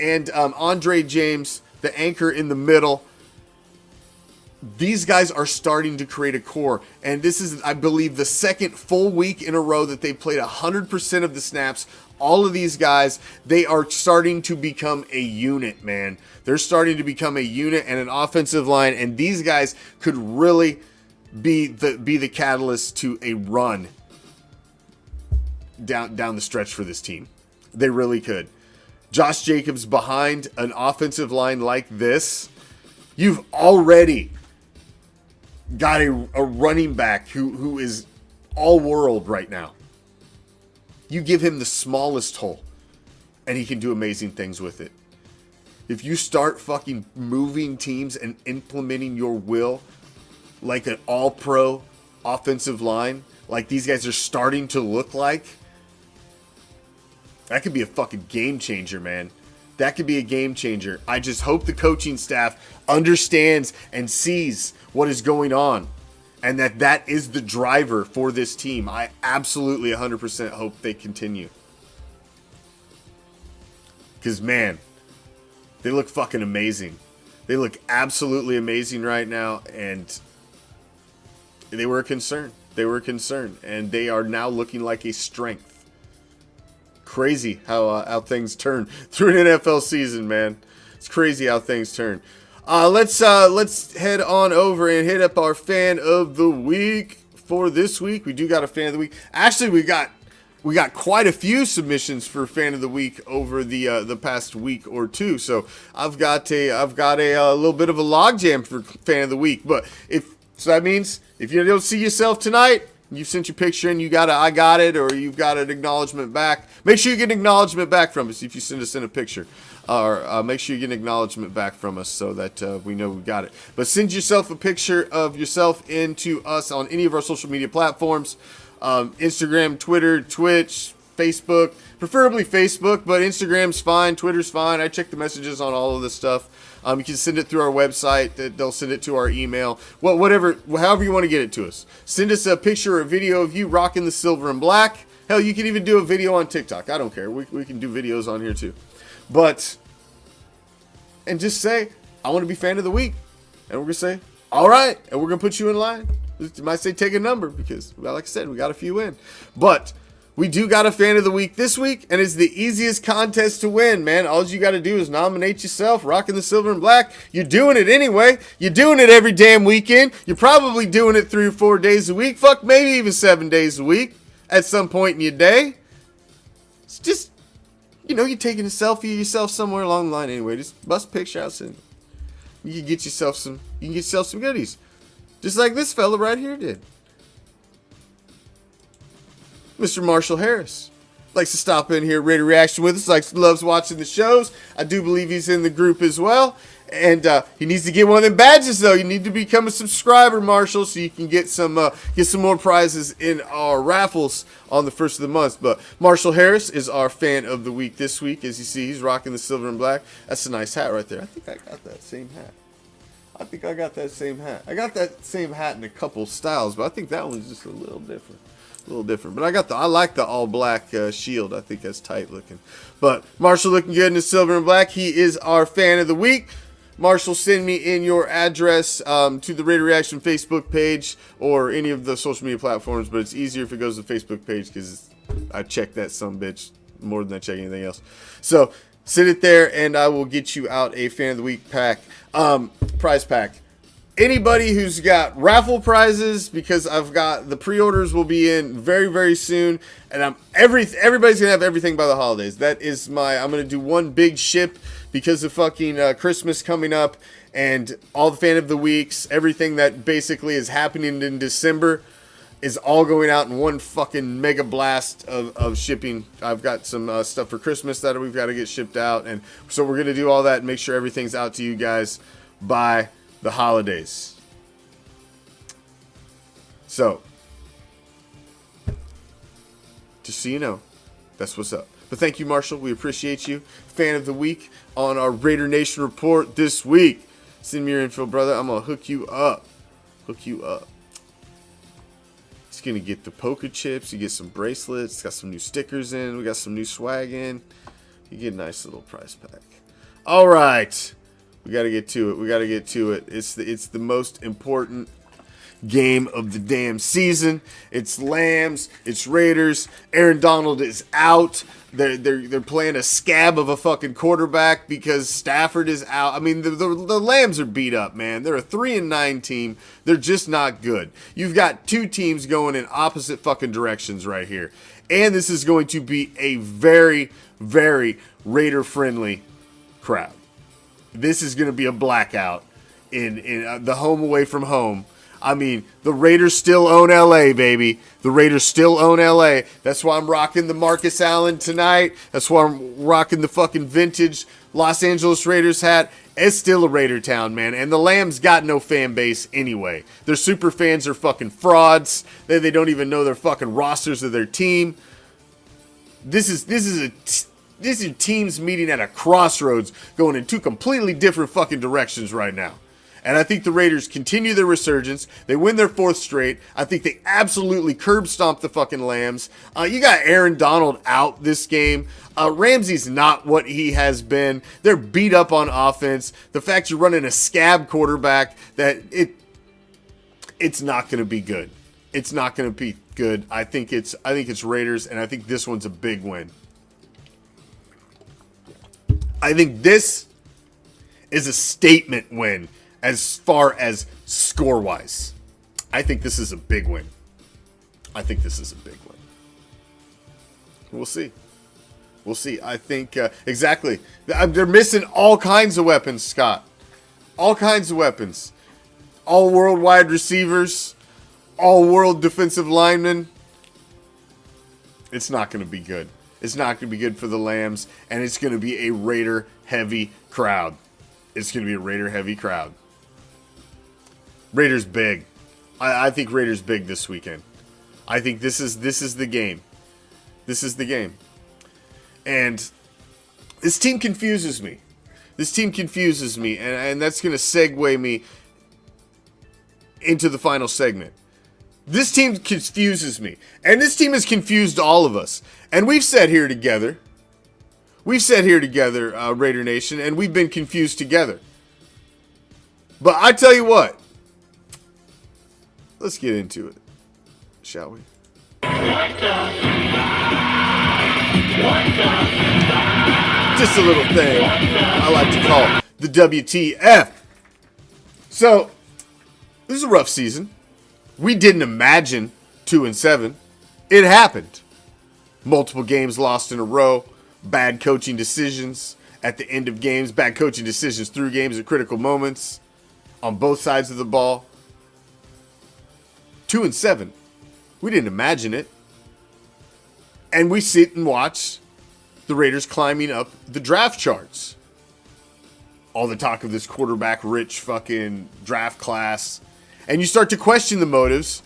[SPEAKER 4] Andre James, the anchor in the middle. These guys are starting to create a core. And this is, I believe, the second full week in a row that they've played 100% of the snaps. All of these guys, they are starting to become a unit, man. They're starting to become a unit and an offensive line. And these guys could really be the catalyst to a run down the stretch for this team. They really could. Josh Jacobs behind an offensive line like this, you've already got a running back who is all world right now. You give him the smallest hole and he can do amazing things with it. If you start fucking moving teams and implementing your will like an all-pro offensive line, like these guys are starting to look like, that could be a fucking game changer, man. That could be a game changer. I just hope the coaching staff understands and sees what is going on and that is the driver for this team. I absolutely 100% hope they continue. Because, man, they look fucking amazing. They look absolutely amazing right now, and they were a concern. They were a concern, and they are now looking like a strength. Crazy how things turn through an NFL season, man. It's crazy how things turn. Let's head on over and hit up our fan of the week for this week. We do got a fan of the week. Actually, we got quite a few submissions for fan of the week over the past week or two. So I've got a little bit of a logjam for fan of the week. But so that means if you don't see yourself tonight, you sent your picture and you got I got it, or you've got an acknowledgement back. Make sure you get an acknowledgement back from us if you send us in a picture. Or make sure you get an acknowledgement back from us so that we know we got it. But send yourself a picture of yourself into us on any of our social media platforms. Instagram, Twitter, Twitch, Facebook. Preferably Facebook, but Instagram's fine. Twitter's fine. I check the messages on all of this stuff. You can send it through our website. They'll send it to our email. Well, however you want to get it to us. Send us a picture or a video of you rocking the silver and black. Hell, you can even do a video on TikTok. I don't care. We can do videos on here too. But, and just say, I want to be fan of the week. And we're going to say, all right. And we're going to put you in line. You might say take a number because, well, like I said, we got a few in. But we do got a fan of the week this week, and it's the easiest contest to win, man. All you got to do is nominate yourself, rocking the silver and black. You're doing it anyway. You're doing it every damn weekend. You're probably doing it 3 or 4 days a week. Fuck, maybe even 7 days a week at some point in your day. It's just, you know, you're taking a selfie of yourself somewhere along the line anyway. Just bust a picture out, and you can get yourself some goodies. Just like this fella right here did. Mr. Marshall Harris likes to stop in here, Raider Reaction with us, loves watching the shows. I do believe he's in the group as well. And he needs to get one of them badges, though. You need to become a subscriber, Marshall, so you can get some more prizes in our raffles on the first of the month. But Marshall Harris is our fan of the week this week. As you see, he's rocking the silver and black. That's a nice hat right there. I think I got that same hat. I got that same hat in a couple styles, but I think that one's just a little different. But I like the all black shield. I think that's tight looking. But Marshall looking good in the silver and black. He is our fan of the week. Marshall, send me in your address to the Raider Reaction Facebook page or any of the social media platforms. But it's easier if it goes to the Facebook page because I check that sumbitch more than I check anything else. So send it there, and I will get you out a fan of the week pack, prize pack. Anybody who's got raffle prizes, because I've got the pre-orders will be in very, very soon, and everybody's gonna have everything by the holidays. That is I'm gonna do one big ship because of fucking Christmas coming up, and all the fan of the weeks, everything that basically is happening in December is all going out in one fucking mega blast of shipping. I've got some stuff for Christmas that we've got to get shipped out, and so we're gonna do all that and make sure everything's out to you guys by the holidays. So, just so you know, that's what's up. But thank you, Marshall. We appreciate you. Fan of the week on our Raider Nation report this week. Send me your info, brother. I'm going to hook you up. It's going to get the poker chips. You get some bracelets. It's got some new stickers in. We got some new swag in. You get a nice little prize pack. All right. We got to get to it. It's the most important game of the damn season. It's Lambs. It's Raiders. Aaron Donald is out. They're playing a scab of a fucking quarterback because Stafford is out. I mean, the Lambs are beat up, man. They're a 3-9 team. They're just not good. You've got two teams going in opposite fucking directions right here. And this is going to be a very, very Raider-friendly crowd. This is going to be a blackout in the home away from home. I mean, the Raiders still own LA, baby. The Raiders still own LA. That's why I'm rocking the Marcus Allen tonight. That's why I'm rocking the fucking vintage Los Angeles Raiders hat. It's still a Raider town, man. And the Lambs got no fan base anyway. Their super fans are fucking frauds. They don't even know their fucking rosters of their team. This is teams meeting at a crossroads going in two completely different fucking directions right now. And I think the Raiders continue their resurgence. They win their 4th straight. I think they absolutely curb stomp the fucking Lambs. You got Aaron Donald out this game. Ramsey's not what he has been. They're beat up on offense. The fact you're running a scab quarterback, it's not going to be good. It's not going to be good. I think it's Raiders, and I think this one's a big win. I think this is a statement win as far as score-wise. I think this is a big win. We'll see. I think, exactly. They're missing all kinds of weapons, Scott. All kinds of weapons. All worldwide receivers. All world defensive linemen. It's not going to be good. It's not going to be good for the Lambs, and it's going to be a Raider-heavy crowd. Raiders big. I think Raiders big this weekend. I think this is the game. And this team confuses me. And that's going to segue me into the final segment. This team confuses me. And this team has confused all of us. And we've sat here together. Raider Nation, and we've been confused together. But I tell you what. Let's get into it, shall we? Just a little thing I like to call the WTF. So, this is a rough season. We didn't imagine 2-7. It happened. Multiple games lost in a row. Bad coaching decisions at the end of games. Bad coaching decisions through games at critical moments on both sides of the ball. 2-7. We didn't imagine it. And we sit and watch the Raiders climbing up the draft charts. All the talk of this quarterback-rich fucking draft class. And you start to question the motives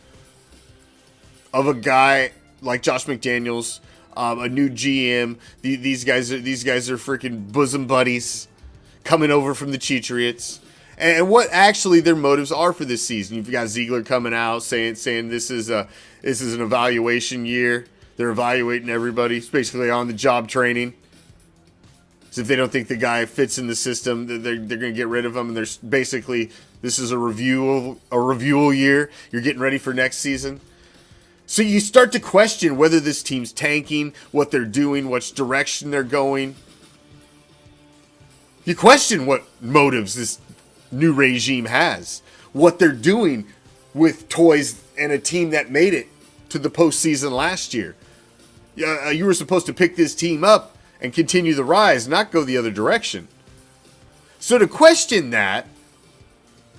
[SPEAKER 4] of a guy like Josh McDaniels, a new GM. These guys are freaking bosom buddies coming over from the Cheatriots. And what actually their motives are for this season. You've got Ziegler coming out saying this is an evaluation year. They're evaluating everybody. It's basically on the job training. So if they don't think the guy fits in the system, they're going to get rid of him. And there's basically, this is a review year. You're getting ready for next season. So you start to question whether this team's tanking, what they're doing, which direction they're going. You question what motives this new regime has, what they're doing with toys and a team that made it to the postseason last year. You were supposed to pick this team up and continue the rise, not go the other direction. So to question that,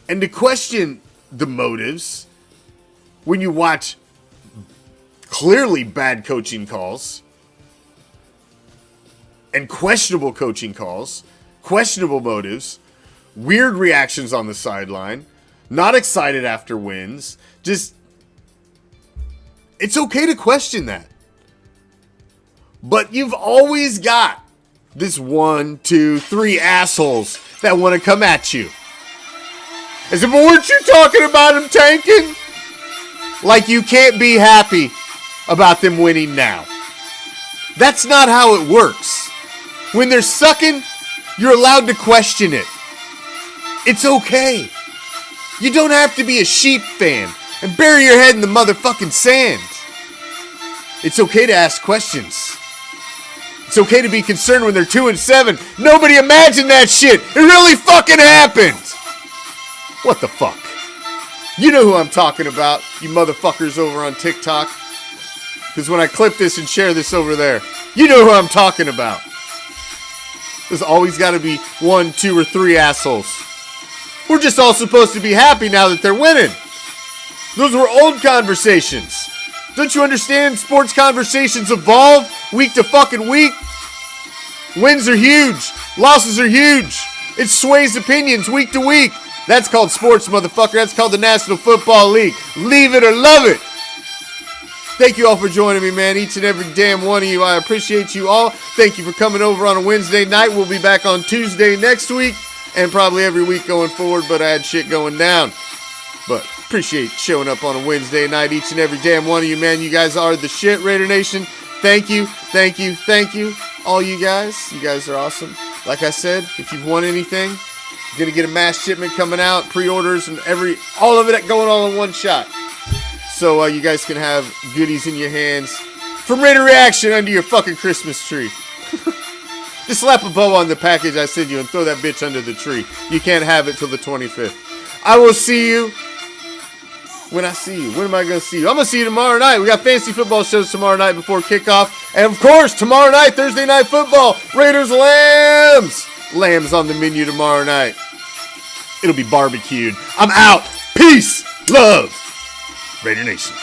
[SPEAKER 4] and to question the motives, when you watch clearly bad coaching calls, and questionable coaching calls, questionable motives, weird reactions on the sideline, not excited after wins, just, it's okay to question that. But you've always got this 1, 2, 3 assholes that want to come at you. I said, but weren't you talking about them tanking? Like you can't be happy about them winning now. That's not how it works. When they're sucking, you're allowed to question it. It's okay. You don't have to be a sheep fan and bury your head in the motherfucking sand. It's okay to ask questions. It's okay to be concerned when they're 2-7. Nobody imagined that shit. It really fucking happened. What the fuck? You know who I'm talking about, you motherfuckers over on TikTok. Because when I clip this and share this over there, you know who I'm talking about. There's always got to be 1, 2, or 3 assholes. We're just all supposed to be happy now that they're winning. Those were old conversations. Don't you understand? Sports conversations evolve week to fucking week. Wins are huge. Losses are huge. It sways opinions week to week. That's called sports, motherfucker. That's called the National Football League. Leave it or love it. Thank you all for joining me, man. Each and every damn one of you. I appreciate you all. Thank you for coming over on a Wednesday night. We'll be back on Tuesday next week and probably every week going forward, but I had shit going down. But appreciate showing up on a Wednesday night, each and every damn one of you, man. You guys are the shit, Raider Nation. Thank you, thank you, thank you, all you guys. You guys are awesome. Like I said, if you've won anything, you're going to get a mass shipment coming out, pre-orders, and all of it going all in one shot. So you guys can have goodies in your hands from Raider Reaction under your fucking Christmas tree. Just slap a bow on the package I send you and throw that bitch under the tree. You can't have it till the 25th. I will see you when I see you. When am I going to see you? I'm going to see you tomorrow night. We got fantasy football shows tomorrow night before kickoff. And of course, tomorrow night, Thursday Night Football, Raiders Lambs. Lambs on the menu tomorrow night. It'll be barbecued. I'm out. Peace. Love. Raider Nation.